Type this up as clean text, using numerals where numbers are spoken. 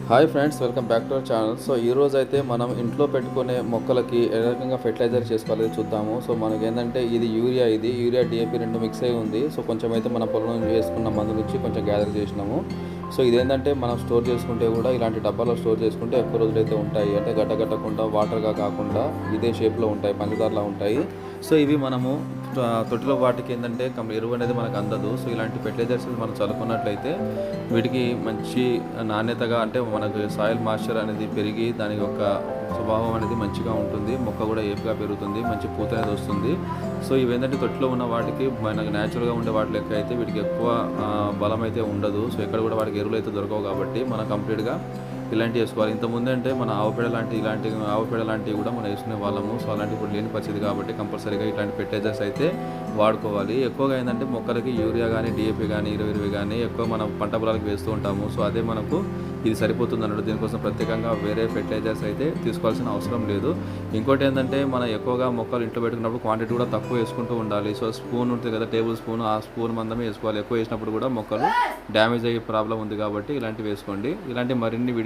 Hi friends, welcome back to our channel. So ఈ రోజు అయితే మనం ఇంట్లో పెట్టుకునే మొక్కలకి ఏ రకంగా ఫెర్టిలైజర్ చేసుకోవాలో చూద్దాము. సో మనకి ఏంటంటే ఇది యూరియా డిఏపి రెండు మిక్స్ అయి ఉంది. సో కొంచెం అయితే మన పొలం నుంచి వేసుకున్న మందు నుంచి కొంచెం గ్యాదర్ చేసినాము. సో ఇదేంటంటే మనం స్టోర్ చేసుకుంటే కూడా ఇలాంటి డబ్బాలో స్టోర్ చేసుకుంటే ఎక్కువ రోజులు అయితే ఉంటాయి. అంటే గడ్డగట్టకుండా వాటర్గా కాకుండా ఇదే షేప్లో ఉంటాయి, పంచదారలా ఉంటాయి. సో ఇవి మనము తొట్టిలో వాటికి ఏంటంటే ఎరువు అనేది మనకు అందదు. సో ఇలాంటి ఫెర్టిలైజర్స్ మనం చల్లుకున్నట్లయితే వీటికి మంచి నాణ్యతగా, అంటే మనకు సాయిల్ మాయిశ్చర్ అనేది పెరిగి దాని యొక్క స్వభావం అనేది మంచిగా ఉంటుంది. మొక్క కూడా ఏపుగా పెరుగుతుంది, మంచి పూత అనేది వస్తుంది. సో ఇవేంటంటే తొట్టిలో ఉన్న వాటికి మనకు న్యాచురల్గా ఉండే వాటి లెక్క అయితే వీటికి ఎక్కువ బలం అయితే ఉండదు. సో ఎక్కడ కూడా వాటికి ఎరువులు అయితే దొరకవు కాబట్టి మనం కంప్లీట్గా ఇలాంటివి వేసుకోవాలి. ఇంతకుముందు అంటే మన ఆవుపేడ లాంటివి కూడా మనం వేసుకునే వాళ్ళము. సో అలాంటి ఇప్పుడు లేని పరిస్థితి కాబట్టి కంపల్సరీగా ఇట్లాంటి ఫెర్టిలైజర్స్ అయితే వాడుకోవాలి. ఎక్కువగా ఏంటంటే మొక్కలకి యూరియా కానీ, డిఏపి కానీ, 20 కానీ ఎక్కువ మనం పంట పొలాలకు వేస్తూ ఉంటాము. సో అదే మనకు ఇది సరిపోతుంది అన్నట్టు. దీనికోసం ప్రత్యేకంగా వేరే ఫెర్టిలైజర్స్ అయితే తీసుకోవాల్సిన అవసరం లేదు. ఇంకోటి ఏంటంటే మనం ఎక్కువగా మొక్కలు ఇంట్లో పెట్టుకున్నప్పుడు క్వాంటిటీ కూడా తక్కువ వేసుకుంటూ ఉండాలి. సో స్పూన్ ఉంటుంది కదా, టేబుల్ స్పూన్, ఆ స్పూన్ మందమే వేసుకోవాలి. ఎక్కువ వేసినప్పుడు కూడా మొక్కలు డ్యామేజ్ అయ్యే ప్రాబ్లం ఉంది కాబట్టి ఇలాంటివి వేసుకోండి. ఇలాంటి మరిన్ని వీడియో